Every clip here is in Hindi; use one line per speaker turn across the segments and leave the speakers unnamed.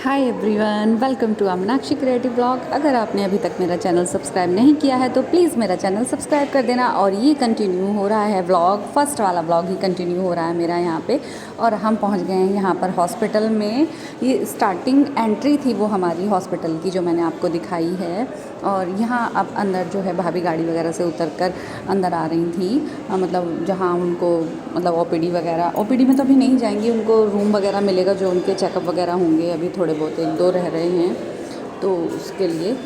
Hi everyone, welcome to Meenakshi creative blog. अगर आपने अभी तक मेरा चैनल सब्सक्राइब नहीं किया है तो प्लीज़ मेरा चैनल सब्सक्राइब कर देना। और ये कंटिन्यू हो रहा है ब्लॉग, फर्स्ट वाला ब्लॉग ही कंटिन्यू हो रहा है मेरा यहाँ पे। और हम पहुँच गए हैं यहाँ पर हॉस्पिटल में। ये स्टार्टिंग एंट्री थी वो हमारी हॉस्पिटल की, जो मैंने आपको दिखाई है। और यहाँ अब अंदर जो है भाभी गाड़ी वगैरह से उतर कर अंदर आ रही थी, मतलब जहाँ उनको मतलब ओपीडी वगैरह, ओपीडी में तो अभी नहीं जाएंगी, उनको रूम वगैरह मिलेगा जो उनके चेकअप वगैरह होंगे। अभी थोड़े बहुत एक दो रह रहे हैं तो उसके लिए।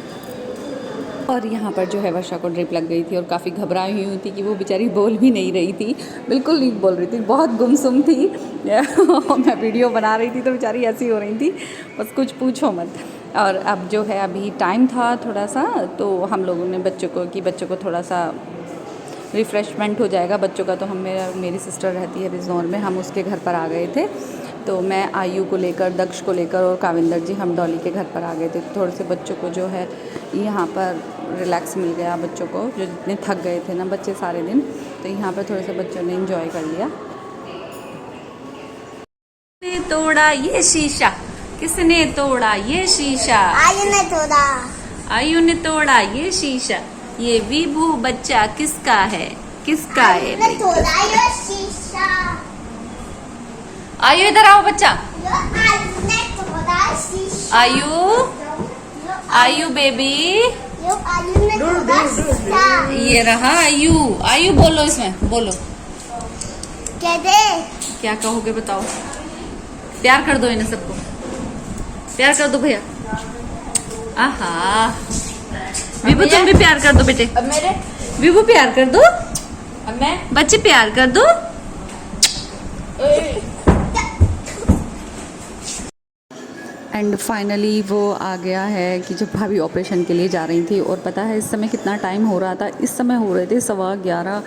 और यहाँ पर जो है वर्षा को ड्रिप लग गई थी और काफ़ी घबराई हुई थी कि वो बेचारी बोल भी नहीं रही थी, बिल्कुल नहीं बोल रही थी, बहुत गुमसुम थी। मैं वीडियो बना रही थी तो बेचारी ऐसी हो रही थी, बस कुछ पूछो मत। और अब जो है अभी टाइम था थोड़ा सा, तो हम लोगों ने बच्चों को थोड़ा सा रिफ़्रेशमेंट हो जाएगा बच्चों का। तो मेरी सिस्टर रहती है बिजनौर में, हम उसके घर पर आ गए थे। तो मैं आयु को लेकर, दक्ष को लेकर और काविंदर जी हम डॉली के घर पर आ गए थे। थोड़े से बच्चों को जो है यहाँ पर रिलैक्स मिल गया, बच्चों को जो जितने थक गए थे ना बच्चे सारे दिन, तो यहाँ पर थोड़े से बच्चों ने एंजॉय कर लिया। किसने तोड़ा ये शीशा, किसने तोड़ा ये शीशा?
आयु ने तोड़ा।
आयु ने तोड़ा ये शीशा। ये विभू बच्चा किसका है, किसका है
आयु ने तोड़ा ये शीशा।
आयु इधर आओ बच्चा।
आयु ने तोड़ा शीशा।
आयु बेबी,
आयु ने तोड़ा शीशा।
ये रहा आयु। आयु बोलो, इसमें बोलो,
कह दे
क्या कहोगे बताओ। प्यार कर दो इन्हें सबको, प्यार कर दो भैया। आहा, विभू तुम भी प्यार कर दो बेटे।
अब मेरे
विभू प्यार कर दो,
अब मैं
बच्चे प्यार कर दो। एंड फाइनली वो आ गया है कि जब भाभी ऑपरेशन के लिए जा रही थी। और पता है इस समय कितना टाइम हो रहा था, इस समय हो रहे थे 11:15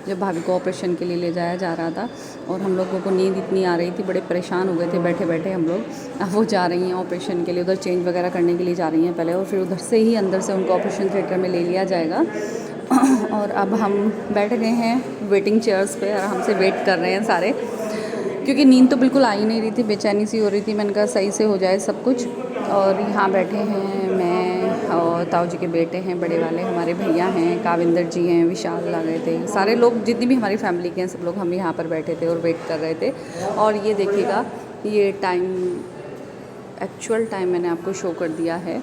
जब भाभी को ऑपरेशन के लिए ले जाया जा रहा था। और हम लोगों को नींद इतनी आ रही थी, बड़े परेशान हो गए थे बैठे बैठे हम लोग। अब वो जा रही हैं ऑपरेशन के लिए, उधर चेंज वगैरह करने के लिए जा रही हैं पहले, और फिर उधर से ही अंदर से उनको ऑपरेशन थिएटर में ले लिया जाएगा। और अब हम बैठ गए हैं वेटिंग चेयर्स पे, आराम से वेट कर रहे हैं सारे, क्योंकि नींद तो बिल्कुल आ ही नहीं रही थी, बेचैनी सी हो रही थी। मैंने कहा सही से हो जाए सब कुछ। और यहाँ बैठे हैं मैं और ताऊ जी के बेटे हैं बड़े वाले, हमारे भैया हैं, काविंदर जी हैं, विशाल आ गए थे, सारे लोग जितनी भी हमारी फैमिली के हैं सब लोग हम यहाँ पर बैठे थे और वेट कर रहे थे। और ये देखिएगा, ये टाइम, एक्चुअल टाइम मैंने आपको शो कर दिया है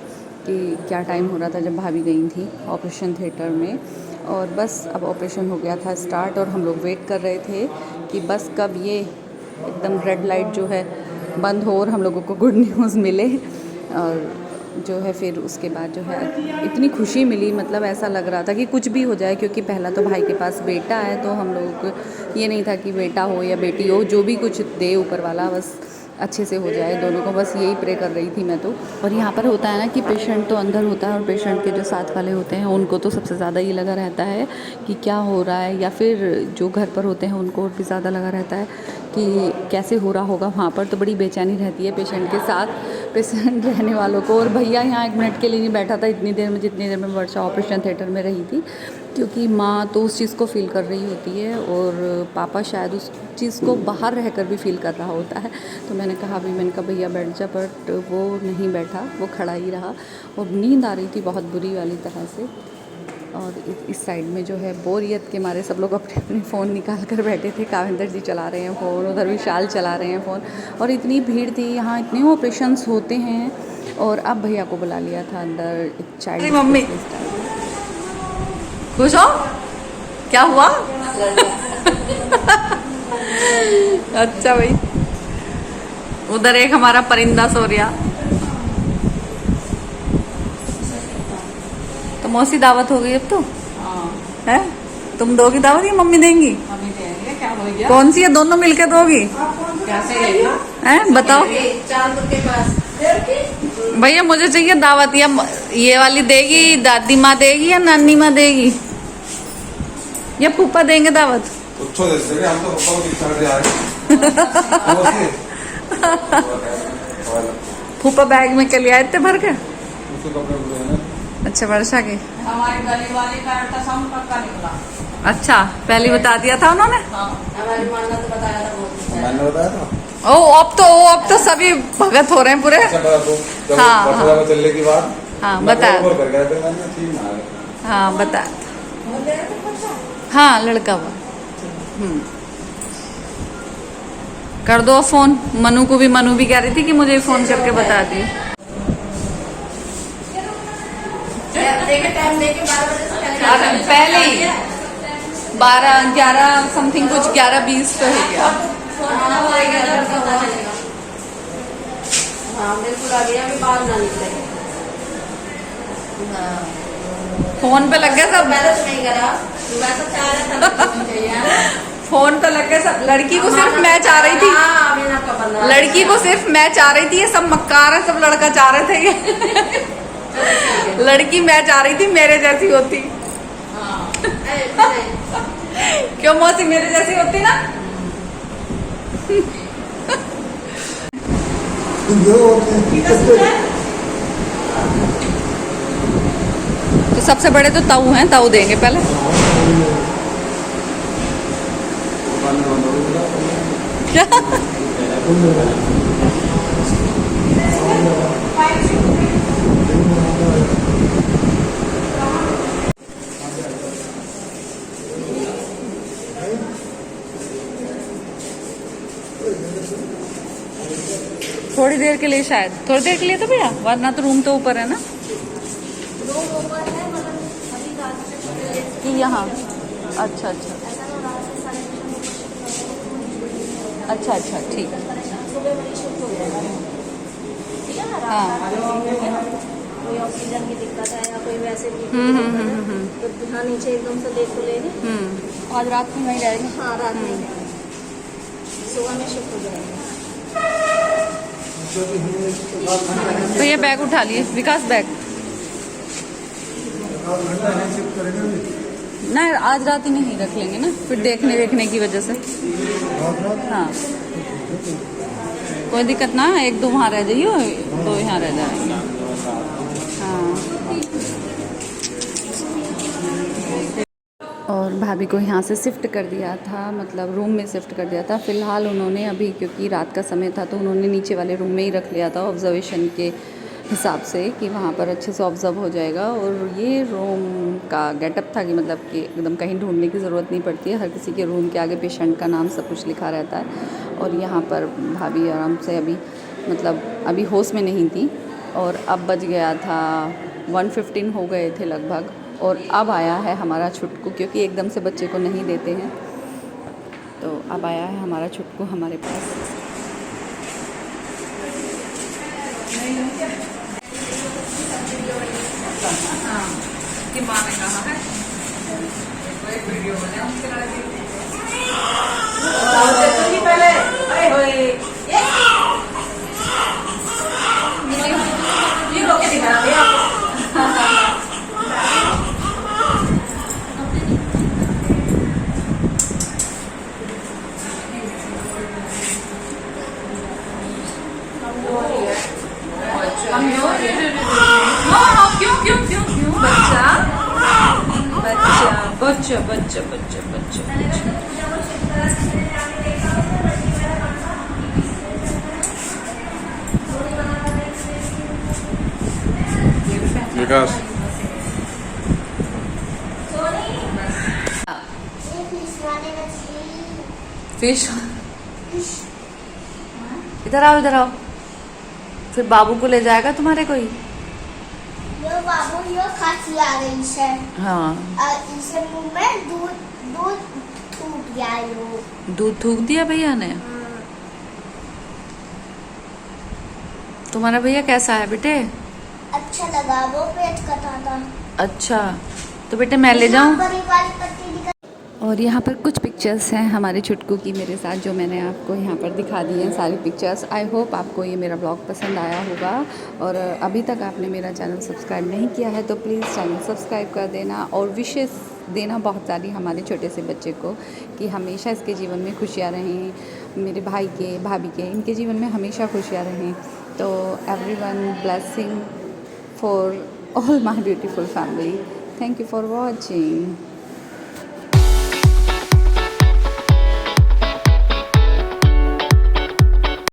कि क्या टाइम हो रहा था जब भाभी गई थी ऑपरेशन थिएटर में। और बस अब ऑपरेशन हो गया था स्टार्ट, और हम लोग वेट कर रहे थे कि बस कब ये एकदम रेड लाइट जो है बंद हो और हम लोगों को गुड न्यूज़ मिले। और जो है फिर उसके बाद जो है इतनी खुशी मिली, मतलब ऐसा लग रहा था कि कुछ भी हो जाए, क्योंकि पहला तो भाई के पास बेटा है, तो हम लोगों को ये नहीं था कि बेटा हो या बेटी हो, जो भी कुछ दे ऊपर वाला बस अच्छे से हो जाए दोनों को, बस यही प्रे कर रही थी मैं तो। और यहाँ पर होता है ना कि पेशेंट तो अंदर होता है और पेशेंट के जो साथ वाले होते हैं उनको तो सबसे ज़्यादा ये लगा रहता है कि क्या हो रहा है, या फिर जो घर पर होते हैं उनको और भी ज़्यादा लगा रहता है कि कैसे हो रहा होगा। वहाँ पर तो बड़ी बेचैनी रहती है पेशेंट के साथ, पेशेंट रहने वालों को। और भैया यहाँ 1 मिनट के लिए नहीं बैठा था इतनी देर में, जितनी देर में वर्षा ऑपरेशन थिएटर में रही थी, क्योंकि माँ तो उस चीज़ को फ़ील कर रही होती है और पापा शायद उस चीज़ को बाहर रहकर भी फ़ील कर रहा होता है। तो मैंने कहा भैया बैठ जा, बट वो नहीं बैठा, वो खड़ा ही रहा। और नींद आ रही थी बहुत बुरी वाली तरह से। और इस साइड में जो है बोरियत के मारे सब लोग अपने अपने फ़ोन निकाल कर बैठे थे। काविंदर जी चला रहे हैं फ़ोन, उधर विशाल चला रहे हैं फ़ोन। और इतनी भीड़ थी यहाँ, इतने ऑपरेशंस होते हैं। और अब भैया को बुला लिया था अंदर, एक चाइल्ड। मम्मी खुश हो, क्या हुआ? अच्छा भाई, उधर एक हमारा परिंदा सो रहा। तो मौसी दावत हो गई अब तो है? तुम दोगी दावत या मम्मी देंगी?
मम्मी देंगे, क्या हो गया?
कौन सी है, दोनों मिलके दोगी?
कैसे
हैं बताओ।
चांद के पास
भैया मुझे चाहिए दावत, या ये वाली देगी, दादी माँ देगी या नानी माँ देगी या फूफा देंगे दावत?
हम तो
फूफा बैग में क्या लिया इतने भर के? अच्छा, वर्षा के।
हमारी गली वाली का अल्ट्रासाउंड पक्का निकला।
अच्छा, पहले बता दिया था उन्होंने।
हाँ, हमारी माँ ने तो बताया था बहुत।
मैंने बताया था।
अब तो सभी भगत हो रहे हैं पूरे।
अच्छा बता दो जब
हाँ,
बरसात में चलने के बाद
हाँ,
मैं
बता।
ऊपर कर गया था मैंने ठीक ना
हाँ बता। हाँ लड़का हुआ। कर दो फोन मनु को भी। मनु भी कह रही थी कि मुझे फोन करके बता दी। पहले ही 12-11 समथिंग कुछ 11-20 पे हो गया।
हाँ बिल्कुल आ गया, अभी बाहर ना निकले।
फोन पे लग गए सब।
मैंने तो नहीं करा, मैं तो चाह रहा था
फोन पे लग गए सब। लड़की को सिर्फ मैं चाह रही थी,
हाँ, अभी ना का बंदा।
लड़की को सिर्फ मैं चाह रही थी। ये सब मक्कार है, सब लड़का चाह रहे थे ये। लड़की मैं चाह रही थी मेरे जैसी होती। क्यों मौसी मेरे जैसी होती ना। तो सबसे बड़े तो ताऊ हैं, ताऊ देंगे पहले। क्या थोड़ी देर के लिए, शायद थोड़ी देर के लिए तो भैया, वरना तो रूम तो ऊपर है ना। कि यहाँ अच्छा अच्छा अच्छा अच्छा ठीक है। हाँ
कोई ऑक्सीजन की दिक्कत है या कोई वैसे भी तो यहाँ नीचे एकदम से देख तो लेंगे।
आज रात में वहीं रहेंगे।
हाँ रात में ही जाएंगे, सुबह में शिफ्ट हो जाएंगे।
तो ये बैग उठा लिए विकास, बैग ना आज रात ही नहीं रख लेंगे ना, फिर देखने वेखने की वजह से। हाँ कोई दिक्कत ना, 1-2 वहाँ रह जाइयो, 2 यहाँ रह जाएंगे। हाँ और भाभी को यहाँ से शिफ्ट कर दिया था, मतलब रूम में शिफ्ट कर दिया था। फ़िलहाल उन्होंने अभी, क्योंकि रात का समय था, तो उन्होंने नीचे वाले रूम में ही रख लिया था ऑब्जर्वेशन के हिसाब से, कि वहाँ पर अच्छे से ऑब्ज़र्व हो जाएगा। और ये रूम का गेटअप था कि मतलब कि एकदम कहीं ढूंढने की ज़रूरत नहीं पड़ती है, हर किसी के रूम के आगे पेशेंट का नाम सब कुछ लिखा रहता है। और यहाँ पर भाभी आराम से अभी मतलब अभी होश में नहीं थी। और अब बज गया था 1:15 हो गए थे लगभग। और अब आया है हमारा छुटकू, क्योंकि एकदम से बच्चे को नहीं देते हैं, तो अब आया है हमारा छुटकू हमारे पास। हाँ कि माँ ने कहा है एक वीडियो बने उसके
पहले अरे होए ये लोग के दिखा रहे हैं
बच्चा बच्चा बच्चा बच्चा
विकास
फिश। इधर आओ इधर आओ। फिर बाबू को ले जाएगा तुम्हारे कोई।
यो बाबू यो खांसी आ गई है।
हाँ
इसे मुंह में दूध दूध टूट गया यो।
दूध थूक दिया भैया ने। तुम्हारा भैया कैसा है बेटे।
अच्छा लगा, वो पेट कटा था।
अच्छा तो बेटे मैं ले जाऊं।
बड़ी वाली पट्टी दिखा।
और यहाँ पर कुछ पिक्चर्स हैं हमारे छुटकू की मेरे साथ, जो मैंने आपको यहाँ पर दिखा दी हैं सारी पिक्चर्स। आई होप आपको ये मेरा ब्लॉग पसंद आया होगा। और अभी तक आपने मेरा चैनल सब्सक्राइब नहीं किया है तो प्लीज़ चैनल सब्सक्राइब कर देना, और विशेष देना बहुत सारी हमारे छोटे से बच्चे को, कि हमेशा इसके जीवन में खुशियाँ रहें, मेरे भाई के भाभी के, इनके जीवन में हमेशा खुशियाँ रहें। तो everyone blessing for all my beautiful family. Thank you for watching.